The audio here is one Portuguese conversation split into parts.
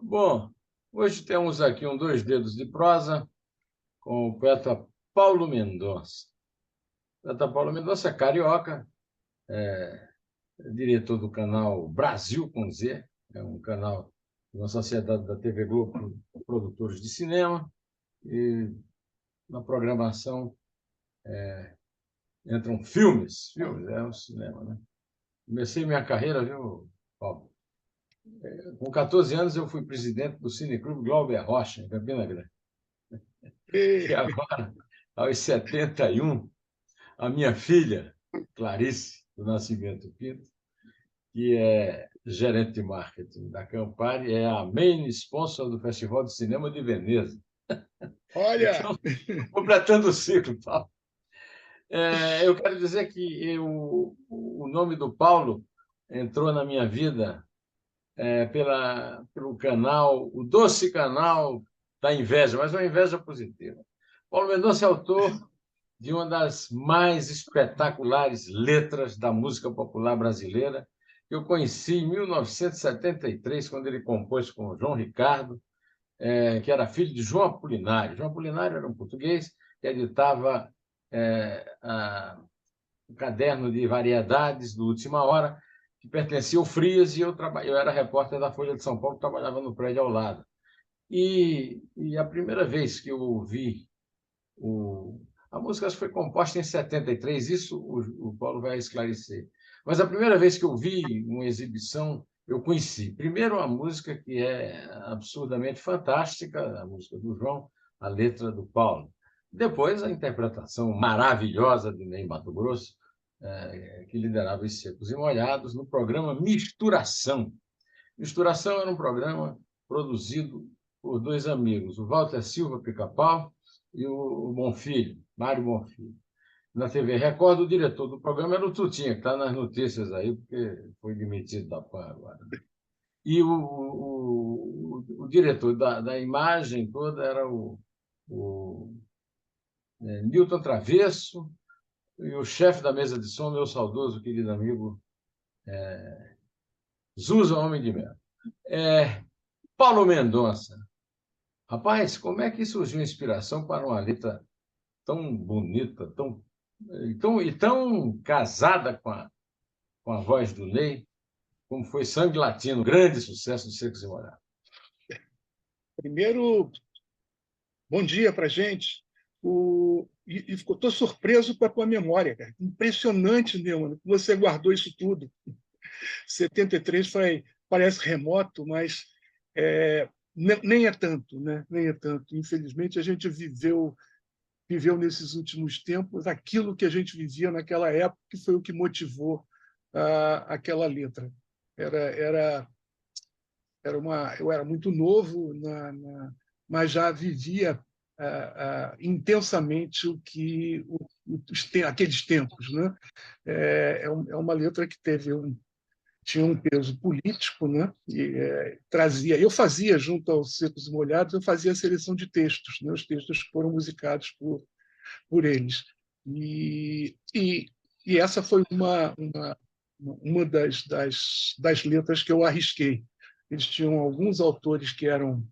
Bom, hoje temos aqui um Dois Dedos de Prosa com o poeta Paulo Mendonça. O poeta Paulo Mendonça é carioca, é diretor do canal Brasil com Z, é um canal de uma sociedade da TV Globo com produtores de cinema, e na programação entram filmes, é o cinema, né? Comecei minha carreira, viu, Paulo? Com 14 anos eu fui presidente do Cineclube Glauber Rocha, em Campina Grande. E E, agora, aos 71, a minha filha, Clarice do Nascimento Pinto, que é gerente de marketing da Campari, é a main sponsor do Festival de Cinema de Veneza. olha, Então, completando o ciclo, Paulo. Eu quero dizer que o nome do Paulo entrou na minha vida pelo canal, o doce canal da inveja, mas uma inveja positiva. Paulo Mendonça é autor de uma das mais espetaculares letras da música popular brasileira, que eu conheci em 1973, quando ele compôs com o João Ricardo, que era filho de João Apolinário. João Apolinário era um português que editava o caderno de variedades do Última Hora, que pertencia ao Frias, e eu era repórter da Folha de São Paulo, trabalhava no prédio ao lado. E a primeira vez que eu ouvi a música foi composta em 73, isso o Paulo vai esclarecer. Mas a primeira vez que eu vi uma exibição, eu conheci primeiro a música que é absurdamente fantástica, a música do João, a letra do Paulo. Depois a interpretação maravilhosa de Ney Matogrosso, que liderava os Secos e Molhados no programa Misturação. Misturação era um programa produzido por dois amigos, o Walter Silva Pica-Pau e o Bonfilho, Mário Bonfilho. Na TV Record, o diretor do programa era o Tutinha, que está nas notícias aí, porque foi demitido da PAN agora. E o diretor da imagem toda era o Milton Travesso, e o chefe da mesa de som, meu saudoso querido amigo Zusa Homem de Melo. Paulo Mendonça. Rapaz, como é que surgiu a inspiração para uma letra tão bonita, tão casada com a voz do Ney, como foi Sangue Latino, grande sucesso de Secos e Molhados? primeiro, bom dia para gente. Estou surpreso com a tua memória, cara. Impressionante, Neumann, que você guardou isso tudo. 73 parece remoto, mas nem é tanto, né? Nem é tanto. Infelizmente, a gente viveu nesses últimos tempos aquilo que a gente vivia naquela época, que foi o que motivou aquela letra. Era, era eu era muito novo, mas já vivia intensamente aqueles tempos, né? É uma letra que tinha um peso político, né? E trazia. Eu fazia junto aos Secos e Molhados, eu fazia a seleção de textos, né? Os textos foram musicados por eles. E essa foi uma das letras que eu arrisquei. Eles tinham alguns autores que eram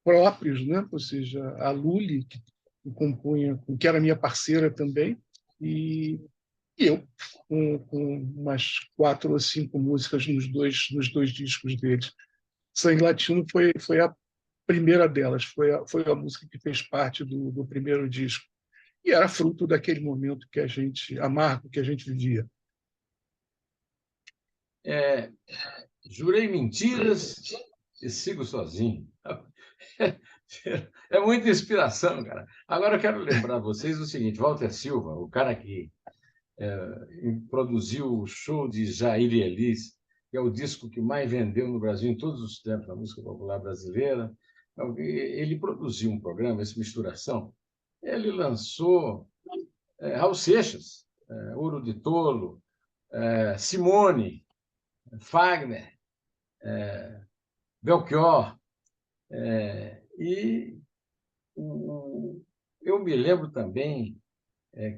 próprios, né? Ou seja, a Lully, que compunha, que era minha parceira também, e, e eu, com umas 4 ou 5 músicas nos dois discos deles. Sangue Latino foi a primeira delas, foi a música que fez parte do primeiro disco. E era fruto daquele momento amargo que a gente vivia. É, Jurei mentiras e sigo sozinho. É muita inspiração, cara. Agora eu quero lembrar vocês o seguinte: Walter Silva, o cara que produziu o show de Jair e Elis, que é o disco que mais vendeu no Brasil em todos os tempos, a música popular brasileira. Ele produziu um programa, esse Misturação. Ele lançou Raul Seixas, Ouro de Tolo, Simone, Fagner, Belchior. E eu me lembro também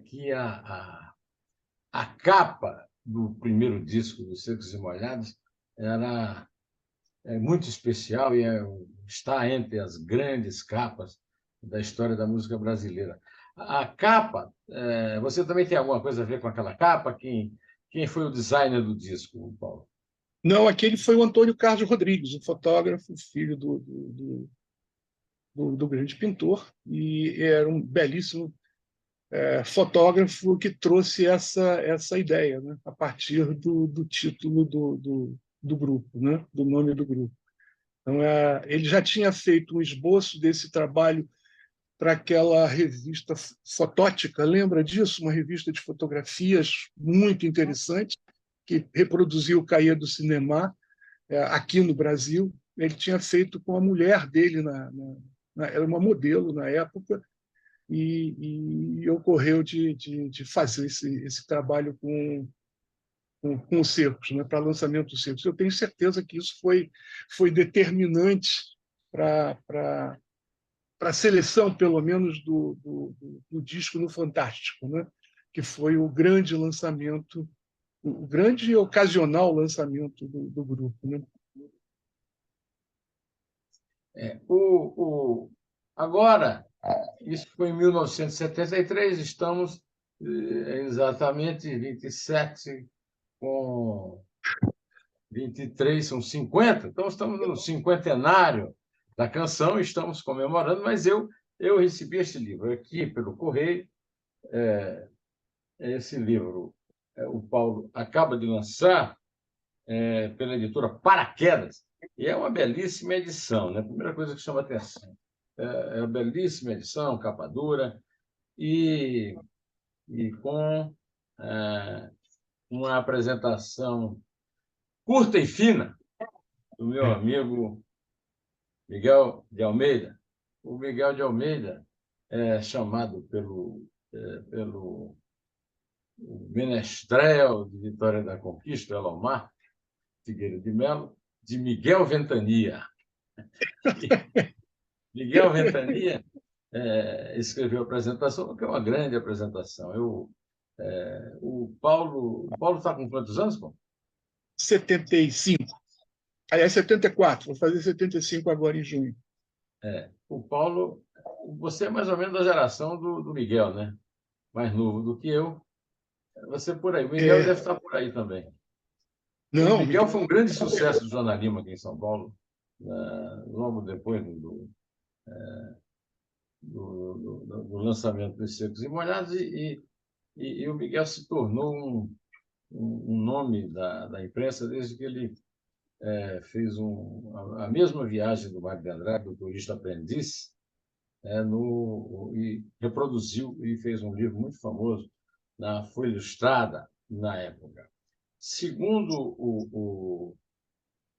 que a capa do primeiro disco dos Secos e Molhados era é muito especial e está entre as grandes capas da história da música brasileira. A capa, você também tem alguma coisa a ver com aquela capa? Quem foi o designer do disco, Paulo? Não, aquele foi o Antônio Carlos Rodrigues, o fotógrafo, filho do grande pintor, e era um belíssimo fotógrafo que trouxe essa ideia, né, a partir do título do grupo, né, do nome do grupo. Então, ele já tinha feito um esboço desse trabalho para aquela revista Fotótica, lembra disso? Uma revista de fotografias muito interessante, que reproduziu o Cahiers du Cinéma aqui no Brasil. Ele tinha feito com a mulher dele, era uma modelo na época, e ocorreu de fazer esse trabalho com os secos, né, para lançamento dos secos. Eu tenho certeza que isso foi determinante para a seleção, pelo menos, do disco no Fantástico, né, que foi o grande lançamento, o grande e ocasional lançamento do grupo. Né? Agora, isso foi em 1973, estamos exatamente 27 com 23, são 50, então estamos no cinquentenário da canção, estamos comemorando, mas eu recebi este livro aqui pelo correio, esse livro o Paulo acaba de lançar pela editora Paraquedas, e é uma belíssima edição, né? A primeira coisa que chama atenção é a belíssima edição, capa dura, e com uma apresentação curta e fina do meu amigo Miguel de Almeida. O Miguel de Almeida é chamado pelo menestrel de Vitória da Conquista, Elomar Figueiredo de Melo, de Miguel Ventania. Miguel Ventania escreveu a apresentação, que é uma grande apresentação. O Paulo está com quantos anos, Paulo? 75. Aliás, 74. Vou fazer 75 agora em junho. O Paulo, você é mais ou menos da geração do Miguel, né? Mais novo do que eu. Você por aí. O Miguel deve estar por aí também. Não, o Miguel foi um grande sucesso do jornalismo aqui em São Paulo, logo depois do lançamento dos Secos e Molhados, e o Miguel se tornou um nome da imprensa desde que ele fez a mesma viagem do Mário de Andrade, do turista aprendiz, e reproduziu e fez um livro muito famoso na Folha Ilustrada na época. Segundo o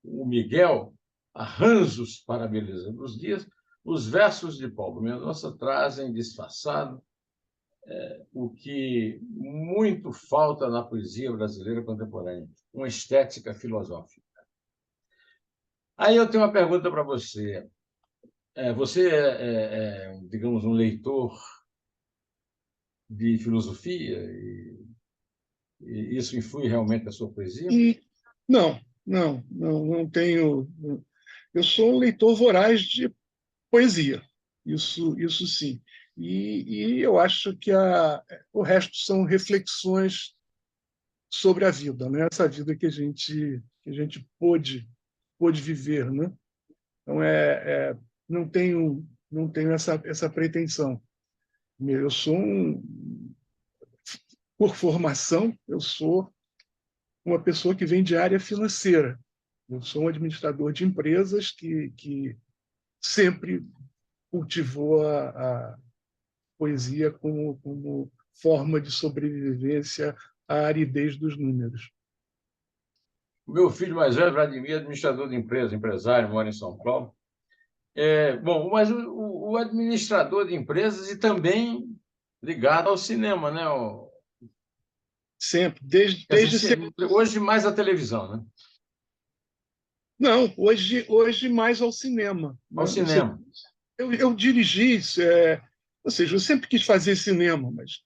Miguel, Arranjos para a Beleza dos Dias, os versos de Paulo Mendonça trazem disfarçado o que muito falta na poesia brasileira contemporânea, uma estética filosófica. Aí eu tenho uma pergunta para você. Você digamos, um leitor de filosofia e isso influi realmente na sua poesia? Não tenho. Eu sou um leitor voraz de poesia, isso sim. E eu acho que o resto são reflexões sobre a vida, né? Essa vida que a gente pôde viver, né? Então não tenho essa pretensão. Eu sou por formação, eu sou uma pessoa que vem de área financeira. Eu sou um administrador de empresas que sempre cultivou a poesia como forma de sobrevivência à aridez dos números. O meu filho mais velho, Vladimir, é administrador de empresa, empresário, mora em São Paulo. Bom, mas o administrador de empresas e também ligado ao cinema, né? Sempre, desde sempre. Hoje mais a televisão, né? Não, hoje mais ao cinema. Ao cinema. Eu dirigi, ou seja, eu sempre quis fazer cinema, mas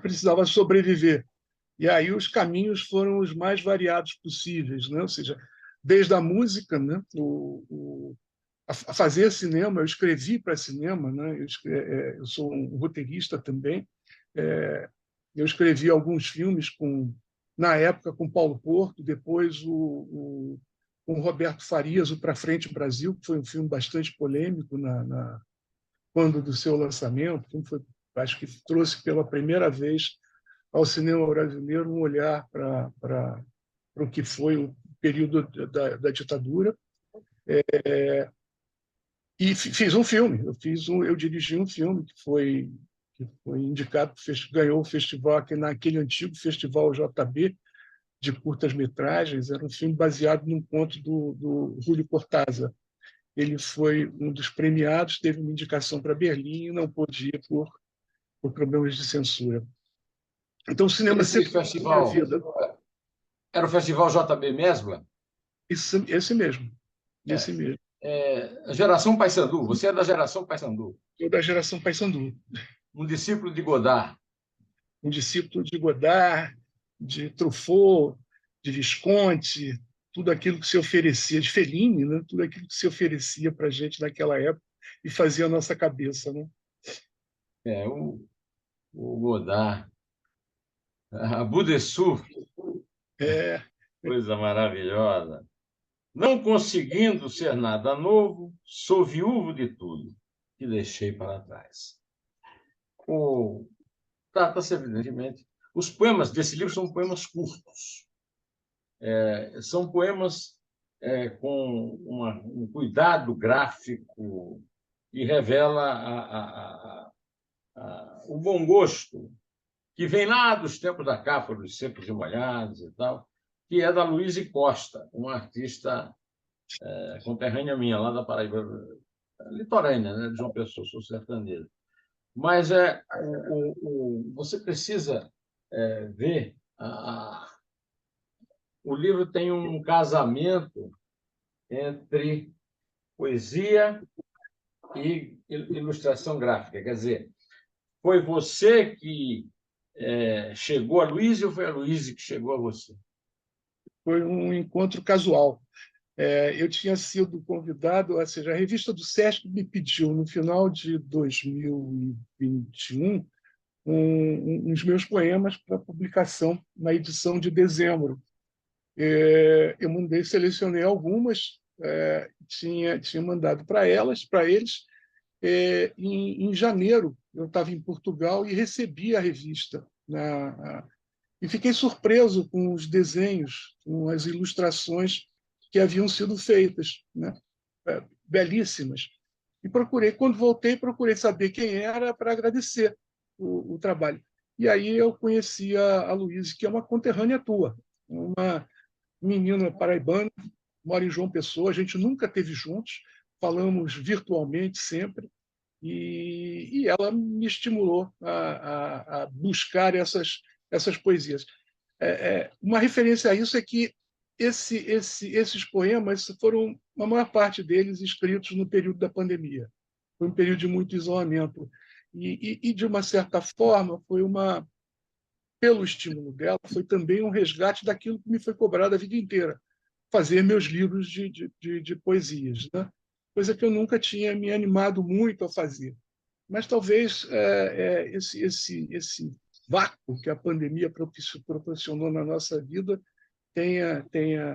precisava sobreviver. E aí os caminhos foram os mais variados possíveis, né? Ou seja, desde a música, né? A fazer cinema. Eu escrevi para cinema, né? Eu sou um roteirista também. Eu escrevi alguns filmes na época com Paulo Porto, depois com Roberto Farias, o Pra Frente Brasil, que foi um filme bastante polêmico quando do seu lançamento. O filme acho que trouxe pela primeira vez ao cinema brasileiro um olhar para o que foi o período da ditadura. E fiz um filme. Eu dirigi um filme que foi indicado, ganhou o festival, naquele antigo festival JB de curtas-metragens. Era um filme baseado num conto do Júlio Cortázar. Ele foi um dos premiados, teve uma indicação para Berlim e não pôde ir por problemas de censura. Então, o cinema Esse sempre foi na minha festival vida. era o Festival JB Mesbla? Esse mesmo. É. Esse mesmo. Geração Paissandu. Você é da geração Paissandu. Eu da geração Paissandu. Um discípulo de Godard. Um discípulo de Godard, de Truffaut, de Visconti, tudo aquilo que se oferecia, de Fellini, né? Tudo aquilo que se oferecia para a gente naquela época e fazia a nossa cabeça. Né? O Godard. A Budessur, É, coisa maravilhosa. Não conseguindo ser nada novo, sou viúvo de tudo que deixei para trás. Trata-se, evidentemente, os poemas desse livro são poemas curtos. São poemas com um cuidado gráfico e revela o bom gosto que vem lá dos tempos da capa, dos Secos e Molhados e tal, que é da Luíse Costa, uma artista conterrânea minha, lá da Paraíba, litorânea, né, de João Pessoa, sou sertanejo. Mas você precisa ver, o livro tem um casamento entre poesia e ilustração gráfica. Quer dizer, foi você que chegou a Luíse ou foi a Luíse que chegou a você? foi um encontro casual. Eu tinha sido convidado, ou seja, a revista do Sesc me pediu, no final de 2021, uns meus poemas para publicação na edição de dezembro. Eu mandei, selecionei algumas, tinha mandado para eles. Em janeiro, eu estava em Portugal e recebi a revista. E fiquei surpreso com os desenhos, com as ilustrações que haviam sido feitas, né? Belíssimas. E quando voltei, procurei saber quem era para agradecer o trabalho. E aí eu conheci a Luíse, que é uma conterrânea tua, uma menina paraibana, mora em João Pessoa, a gente nunca esteve juntos, falamos virtualmente sempre, e ela me estimulou a buscar essas poesias. Uma referência a isso é que esses poemas foram, a maior parte deles, escritos no período da pandemia. Foi um período de muito isolamento. E de uma certa forma, pelo estímulo dela, foi também um resgate daquilo que me foi cobrado a vida inteira, fazer meus livros de poesias, né? Coisa que eu nunca tinha me animado muito a fazer. Mas talvez esse vácuo que a pandemia proporcionou na nossa vida tenha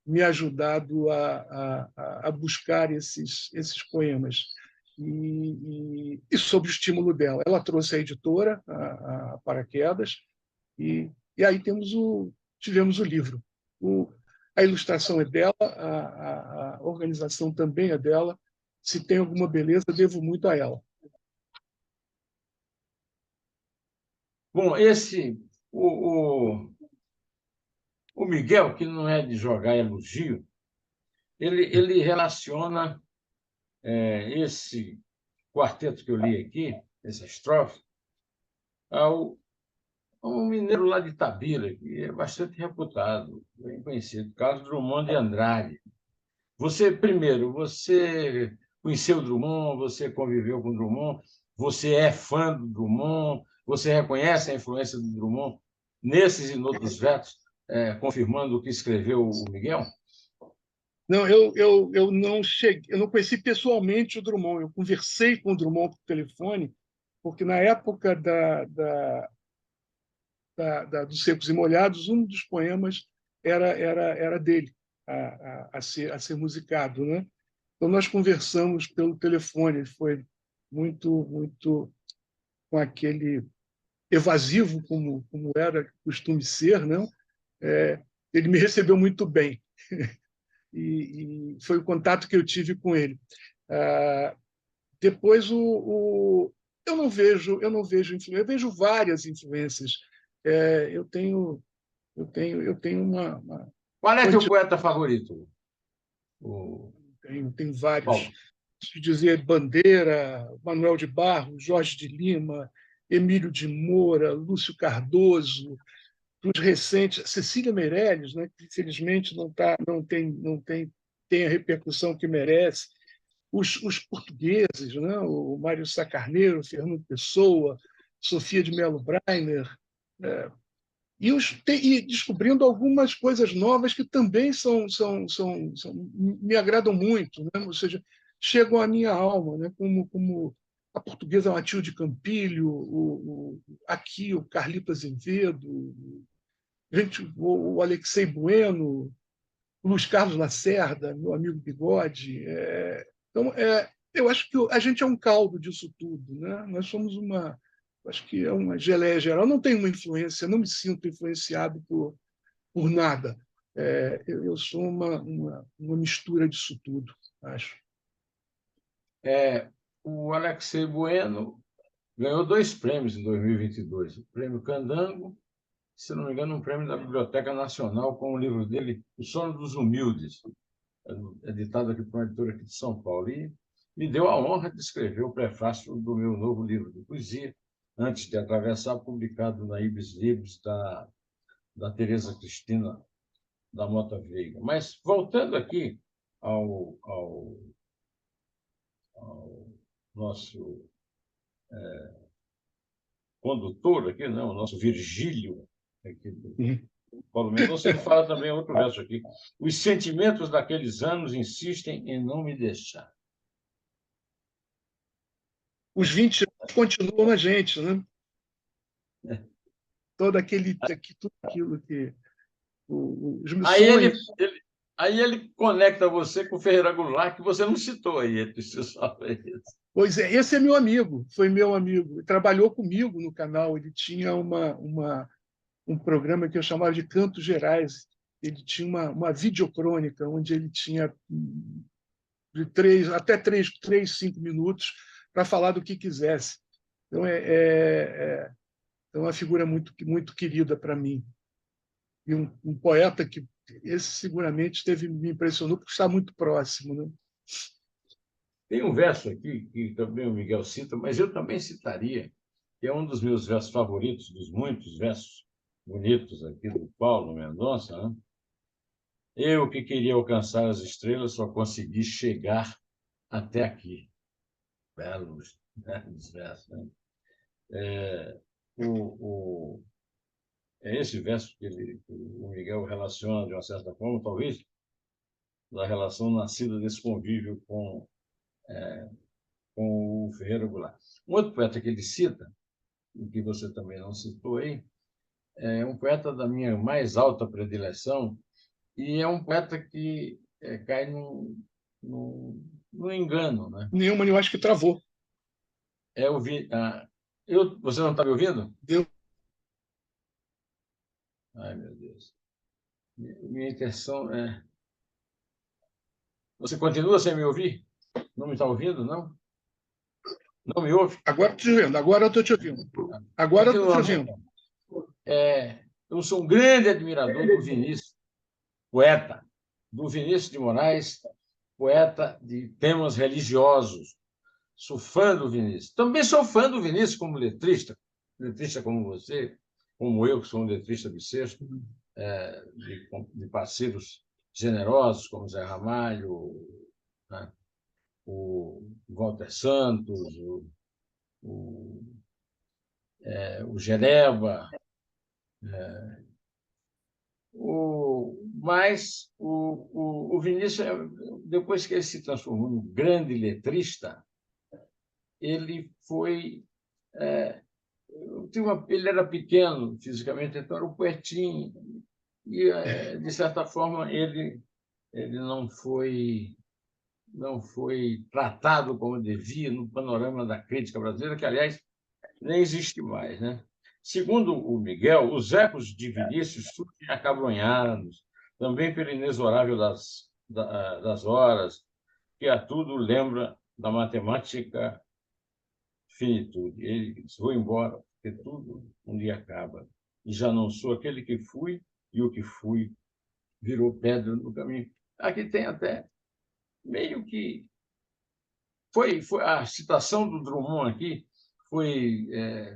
me ajudado a buscar esses poemas. E sob o estímulo dela. Ela trouxe a editora, a Paraquedas, e aí tivemos o livro. A ilustração é dela, a organização também é dela. Se tem alguma beleza, devo muito a ela. Bom, o Miguel, que não é de jogar elogio, ele relaciona esse quarteto que eu li aqui, essa estrofe, a um mineiro lá de Itabira, que é bastante reputado, bem conhecido, Carlos Drummond de Andrade. Primeiro, você conheceu o Drummond, você conviveu com o Drummond, você é fã do Drummond, você reconhece a influência do Drummond nesses e noutros versos, confirmando o que escreveu o Miguel? Não, eu não cheguei, eu não conheci pessoalmente o Drummond. Eu conversei com o Drummond por telefone, porque na época dos Secos e Molhados, um dos poemas era dele, a ser musicado, né? Então nós conversamos pelo telefone. Ele foi muito com aquele evasivo, como era costume ser, né? Ele me recebeu muito bem, e foi o contato que eu tive com ele. Ah, Depois eu não vejo influência, eu vejo várias influências. Eu tenho uma Qual é teu quantidade, poeta favorito? O tenho vários. Paulo. Se dizer Bandeira, Manuel de Barros, Jorge de Lima, Emílio de Moura, Lúcio Cardoso, os recentes, Cecília Meirelles, né, que infelizmente não tem a repercussão que merece, os portugueses, né, o Mário Sá Carneiro, Fernando Pessoa, Sofia de Mello Breiner, né, e descobrindo algumas coisas novas que também me agradam muito, né? Ou seja, chegam à minha alma, né? Como a portuguesa Matilde Campilho, aqui o Carlito Azevedo, o Alexei Bueno, o Luiz Carlos Lacerda, meu amigo Bigode. Então, eu acho que a gente é um caldo disso tudo, né? Nós somos acho que é uma geleia geral. Eu não tenho uma influência, não me sinto influenciado por nada. Eu sou uma mistura disso tudo, acho. É, o Alexei Bueno ganhou 2 prêmios em 2022. O Prêmio Candango, se não me engano, um prêmio da Biblioteca Nacional com o livro dele, O Sono dos Humildes, editado aqui por uma editora aqui de São Paulo. E me deu a honra de escrever o prefácio do meu novo livro de poesia, Antes de Atravessar, publicado na Ibis Libris, da Tereza Cristina da Mota Veiga. Mas, voltando aqui ao nosso condutor aqui, né, o nosso Virgílio, aqui do Uhum. Paulo Mendonça, ele fala também outro verso aqui. Os sentimentos daqueles anos insistem em não me deixar. Os 20 anos continuam na gente, né? Tudo aquilo que os meus Aí sonhos. aí ele conecta você com o Ferreira Goulart, que você não citou aí entre os seus favoritos. Pois é, esse é meu amigo, foi meu amigo. Ele trabalhou comigo no canal. Ele tinha um programa que eu chamava de Cantos Gerais. Ele tinha uma videocrônica, onde ele tinha de até 5 minutos para falar do que quisesse. Então, é uma figura muito querida para mim. E um poeta que esse seguramente me impressionou porque está muito próximo, né? Tem um verso aqui que também o Miguel cita, mas eu também citaria, que é um dos meus versos favoritos, dos muitos versos bonitos aqui do Paulo Mendonça, né? Eu que queria alcançar as estrelas só consegui chegar até aqui. Belos, belos versos, né? É, o, o, é esse verso que o Miguel relaciona, de uma certa forma, talvez, da relação nascida desse convívio com o Ferreira Goulart. Um outro poeta que ele cita, e que você também não citou aí, é um poeta da minha mais alta predileção, e é um poeta que cai num engano, né? Nenhuma, eu acho que travou. É o você não está me ouvindo? Deu. Ai, meu Deus. Minha intenção é. Você continua sem me ouvir? Não me está ouvindo, não? Não me ouve? Agora estou te ouvindo, agora eu estou te ouvindo. Agora eu estou te Continuando, ouvindo. então. Eu sou um grande admirador do Vinícius, poeta, do Vinícius de Moraes, poeta de temas religiosos. Sou fã do Vinícius. Também sou fã do Vinícius como letrista como você, como eu, que sou um letrista bissexto, de parceiros generosos como Zé Ramalho, né? O Walter Santos, o, o Gereba, o Mas o Vinícius, depois que ele se transformou num grande letrista, ele foi... ele era pequeno fisicamente, então era um poetinho. E, de certa forma, ele não foi tratado como devia no panorama da crítica brasileira, que, aliás, nem existe mais, né? Segundo o Miguel, os ecos de Vinícius surgem acabrunhados, também pelo inexorável das horas, que a tudo lembra da matemática finitude. Ele disse: vou embora, porque tudo um dia acaba. E já não sou aquele que fui, e o que fui virou pedra no caminho. Aqui tem até meio que... Foi a citação do Drummond aqui foi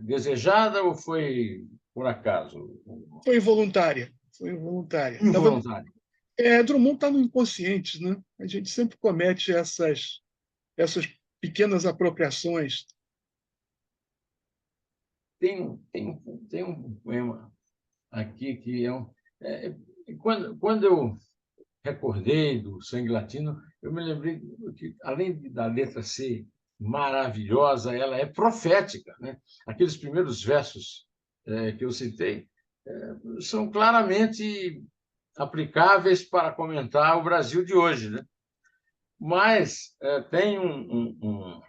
desejada ou foi por acaso? Foi involuntária. Foi involuntária. Involuntária. Drummond está no inconsciente, né? A gente sempre comete essas pequenas apropriações. Tem um poema aqui que quando eu recordei do Sangue Latino, eu me lembrei que, além da letra ser maravilhosa, ela é profética, né? Aqueles primeiros versos que eu citei são claramente aplicáveis para comentar o Brasil de hoje, né? Mas tem um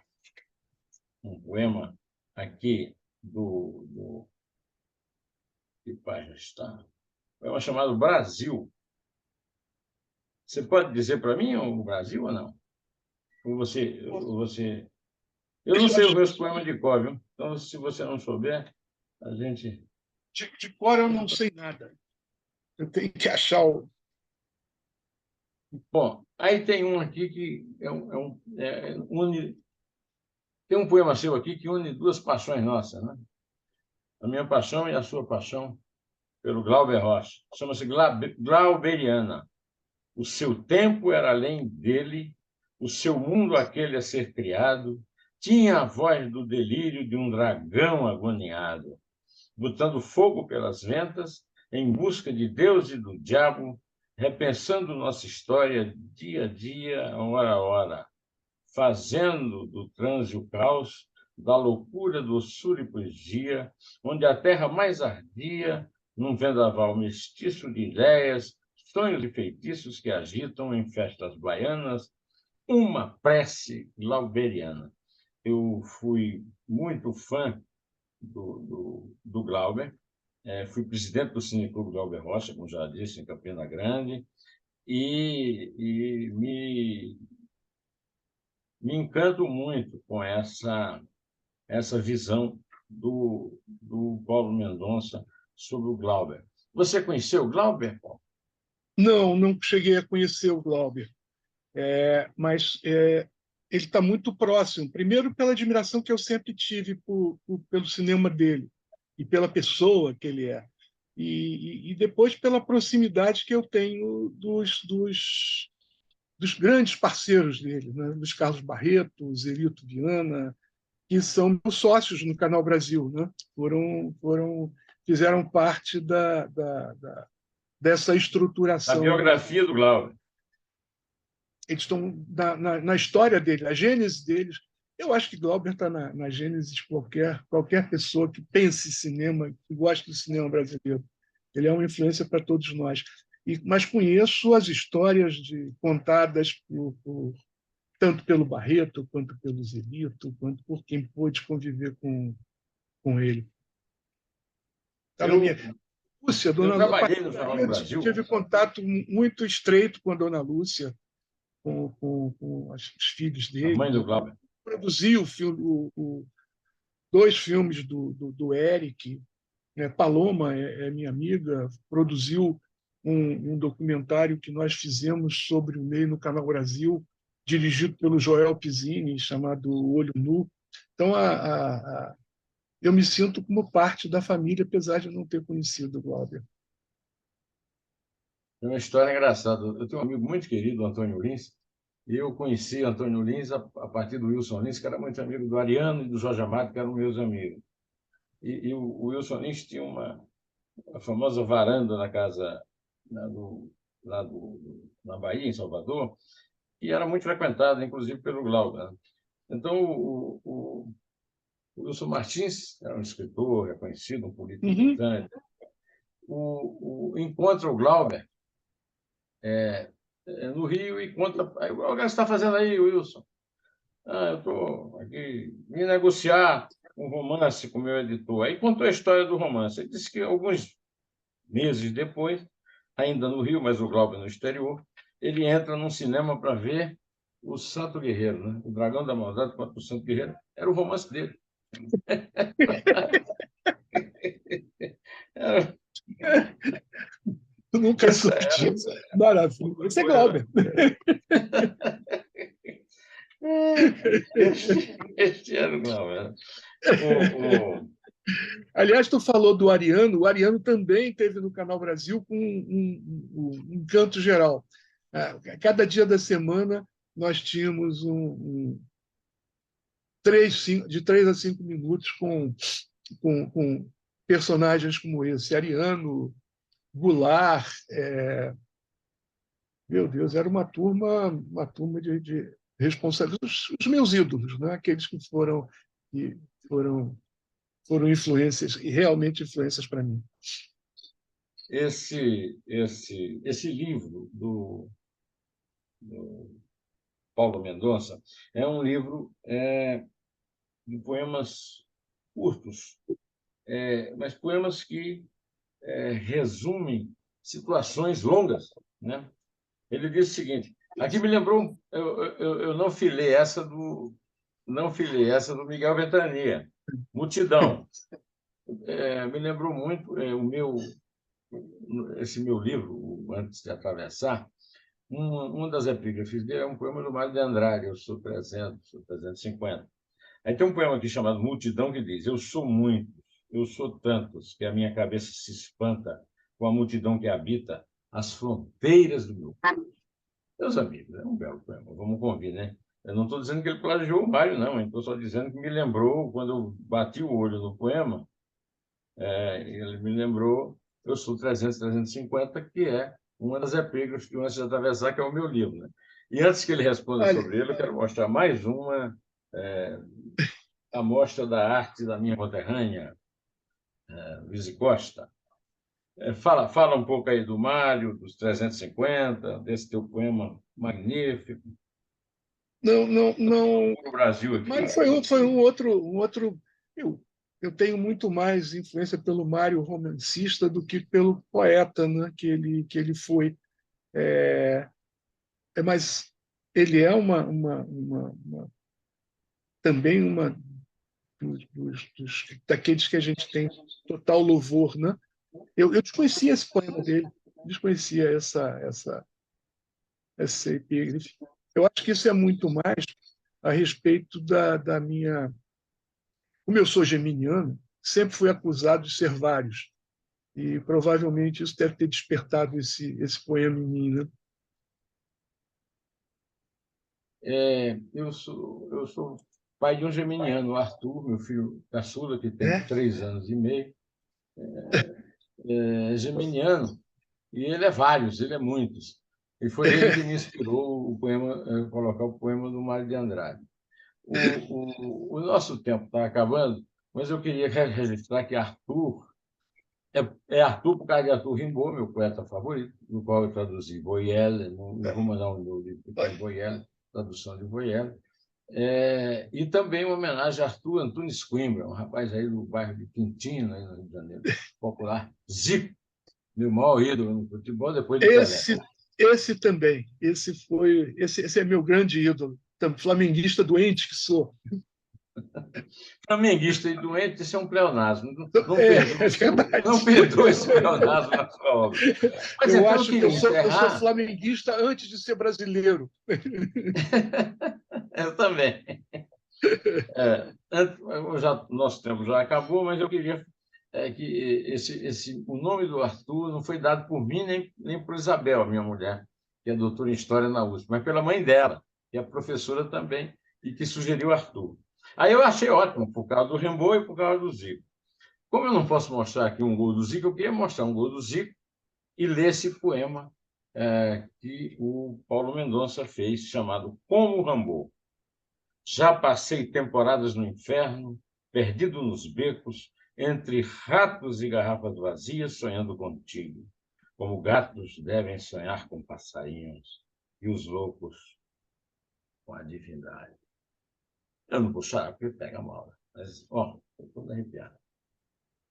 poema aqui que página está? Um poema chamado Brasil. Você pode dizer para mim o Brasil ou não? Ou você... Eu não sei os poemas de cor, viu? Então, se você não souber, a gente... De cor eu não sei nada. Eu tenho que achar o... Bom, aí tem um aqui que tem um poema seu aqui que une duas paixões nossas, né? A minha paixão e a sua paixão pelo Glauber Rocha. Chama-se Glauberiana. O seu tempo era além dele, o seu mundo aquele a ser criado, tinha a voz do delírio de um dragão agoniado, botando fogo pelas ventas, em busca de Deus e do diabo, repensando nossa história dia a dia, hora a hora, fazendo do transe o caos, da loucura, doçura e poesia, onde a terra mais ardia, num vendaval mestiço de ideias, sonhos e feitiços que agitam em festas baianas, uma prece glauberiana. Eu fui muito fã do Glauber, fui presidente do Cineclube Glauber Rocha, como já disse, em Campina Grande, e me encanto muito com essa visão do Paulo Mendonça sobre o Glauber. Você conheceu o Glauber, Paulo? Não cheguei a conhecer o Glauber, mas ele está muito próximo. Primeiro, pela admiração que eu sempre tive pelo cinema dele e pela pessoa que ele é. E depois pela proximidade que eu tenho dos grandes parceiros dele, né? Dos Carlos Barreto, Zerito Viana, que são meus sócios no Canal Brasil, né? Fizeram parte dessa A estruturação. biografia do Glauber. Eles estão na história dele, a gênese deles. Eu acho que Glauber está na gênese de qualquer pessoa que pense em cinema, que goste do cinema brasileiro. Ele é uma influência para todos nós. Mas conheço as histórias contadas tanto pelo Barreto, quanto pelo Zerito, quanto por quem pôde conviver com ele. Lúcia, eu trabalhei no Jornal do Brasil. Tive contato muito estreito com a dona Lúcia, com os filhos dele. A mãe do Glauber. Produziu dois filmes do Eric. Paloma é minha amiga, produziu um documentário que nós fizemos sobre o Ney no Canal Brasil, dirigido pelo Joel Pizzini, chamado O Olho Nu. Então, eu me sinto como parte da família, apesar de não ter conhecido o Glauber. É uma história engraçada. Eu tenho um amigo muito querido, Antônio Lins, e eu conheci Antônio Lins a partir do Wilson Lins, que era muito amigo do Ariano e do Jorge Amado, que eram meus amigos. E o Wilson Lins tinha a famosa varanda na casa lá na Bahia, em Salvador, e era muito frequentado, inclusive, pelo Glauber, né? Então, o Wilson Martins era um escritor reconhecido, um político Uhum. importante. Encontra o Glauber no Rio e conta. Aí, o que você está fazendo aí, Wilson? Eu estou aqui vim negociar um romance com o meu editor. Aí contou a história do romance. Ele disse que alguns meses depois, ainda no Rio, mas o Glauber no exterior, ele entra num cinema para ver o Santo Guerreiro, né? O Dragão da Maldade contra o Santo Guerreiro. Era o romance dele. Era... Nunca soube disso. Maravilha. Esse é Glauber. Este era o Glauber. Aliás, tu falou do Ariano. O Ariano também teve no Canal Brasil com um canto geral. Cada dia da semana nós tínhamos de 3 a 5 minutos com personagens como esse. Ariano, Goulart. Meu Deus, era uma turma de responsáveis, os meus ídolos, né? Aqueles que foram influências, e realmente influências para mim. Esse livro do Paulo Mendonça é um livro de poemas curtos, mas poemas que resumem situações longas, né? Ele diz o seguinte: aqui me lembrou, eu não filei essa do Miguel Ventania, Multidão. Me lembrou muito esse meu livro, Antes de Atravessar. Uma das epígrafes dele é um poema do Mário de Andrade, eu sou 300, sou 350. Aí tem um poema aqui chamado Multidão que diz: eu sou muitos, eu sou tantos, que a minha cabeça se espanta com a multidão que habita as fronteiras do meu corpo. Meus amigos, é um belo poema, vamos convir, né? Eu não estou dizendo que ele plagiou o Mário, não, estou só dizendo que me lembrou, quando eu bati o olho no poema, ele me lembrou Eu Sou 300, 350, que é uma das epígrafes que Antes de Atravessar, que é o meu livro, né? E antes que ele responda Olha, sobre ele, eu quero mostrar mais uma amostra da arte da minha conterrânea, Luiz Costa. Fala um pouco aí do Mário, dos 350, desse teu poema magnífico. não. O Brasil aqui. Mário foi um outro. Eu tenho muito mais influência pelo Mário romancista do que pelo poeta, né, que ele foi. Mas ele é também daqueles que a gente tem total louvor, né? Eu desconhecia esse poema dele, desconhecia essa epígrafe. Eu acho que isso é muito mais a respeito da minha. Como eu sou geminiano, sempre fui acusado de ser vários. E provavelmente isso deve ter despertado esse poema em mim, né? Eu sou pai de um geminiano, o Arthur, meu filho caçula, que tem 3 anos e meio. É geminiano, e ele é vários, ele é muitos. E foi ele que me inspirou colocar o poema do Mário de Andrade. O nosso tempo está acabando, mas eu queria registrar que Arthur é Arthur por causa de Arthur Rimbaud, meu poeta favorito, do qual eu traduzi Boielle, eu vou mandar um livro que tem Boielle, tradução de Boielle. E também uma homenagem a Arthur Antunes Coimbra, um rapaz aí do bairro de Quintino, aí no Rio de Janeiro, popular, Zico, meu maior ídolo no futebol, depois de Pelé. Esse também, esse é meu grande ídolo, flamenguista doente que sou. Flamenguista e doente, isso é um pleonasmo. Verdade. Não perdoa esse pleonasmo na sua obra. Mas eu então acho que eu sou encerrar... flamenguista antes de ser brasileiro. Eu também. Nosso tempo já acabou, mas eu queria que o nome do Arthur não foi dado por mim nem por Isabel, minha mulher, que é doutora em História na USP, mas pela mãe dela, que é professora também, e que sugeriu Arthur. Aí eu achei ótimo, por causa do Rimbaud e por causa do Zico. Como eu não posso mostrar aqui um gol do Zico, eu queria mostrar um gol do Zico e ler esse poema que o Paulo Mendonça fez, chamado Como Rambo. Já passei temporadas no inferno, perdido nos becos, entre ratos e garrafas vazias, sonhando contigo, como gatos devem sonhar com passarinhos e os loucos com a divindade. Eu não vou chorar porque pega mal, mas, ó, estou todo arrepiado.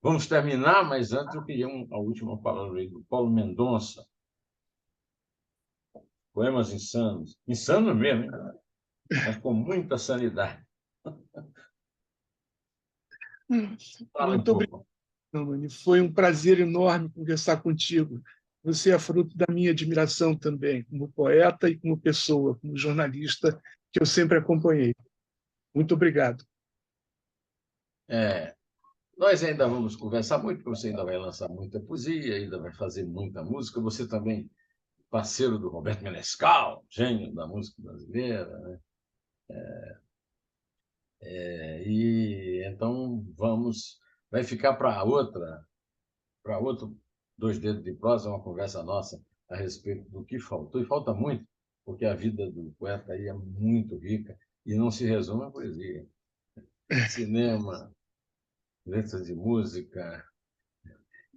Vamos terminar, mas antes eu queria a última palavra aí do Paulo Mendonça, Poemas Insanos. Insano mesmo, hein? Mas com muita sanidade. Fala um Muito obrigado, pouco. Mani. Foi um prazer enorme conversar contigo. Você é fruto da minha admiração também, como poeta e como pessoa, como jornalista, que eu sempre acompanhei. Muito obrigado. Nós ainda vamos conversar muito, porque você ainda vai lançar muita poesia, ainda vai fazer muita música. Você também, parceiro do Roberto Menescal, gênio da música brasileira, né? E então vai ficar para outro Dois Dedos de Prosa, uma conversa nossa a respeito do que faltou. E falta muito, porque a vida do poeta aí é muito rica e não se resume à poesia. Cinema, letras de música,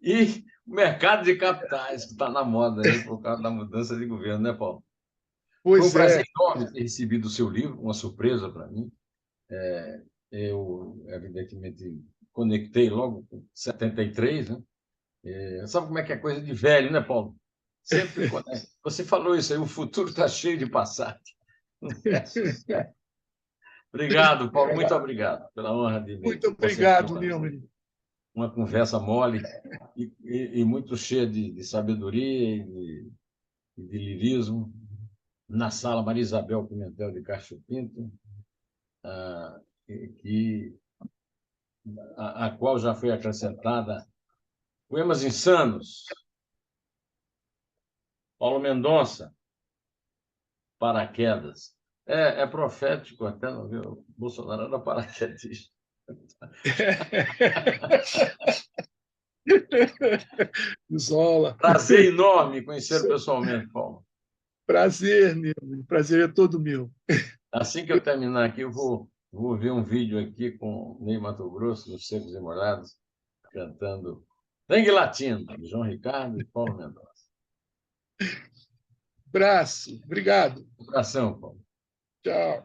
e o mercado de capitais, que está na moda aí por causa da mudança de governo, né, Paulo? Foi um Pois é, prazer enorme ter recebido o seu livro, uma surpresa para mim. Eu, evidentemente, conectei logo com 73, né? Sabe como é que é coisa de velho, né, Paulo? Sempre conecta. Você falou isso aí, o futuro está cheio de passado. Obrigado, Paulo, muito obrigado pela honra de me muito conceder obrigado, Neumann. uma conversa mole e muito cheia de sabedoria e de lirismo. Na sala Maria Isabel Pimentel de Castro Pinto, que, a qual já foi acrescentada Poemas Insanos, Paulo Mendonça, Paraquedas. É profético até, não viu? O Bolsonaro era paraquedista. Isola. Prazer enorme conhecer pessoalmente, Paulo. Prazer, Neumann. Prazer é todo meu. Assim que eu terminar aqui, eu vou ver um vídeo aqui com Ney Matogrosso, nos Secos e Molhados, cantando Dengue Latino, de João Ricardo e Paulo Mendonça. Abraço. Obrigado. Um abração, Paulo. Tchau.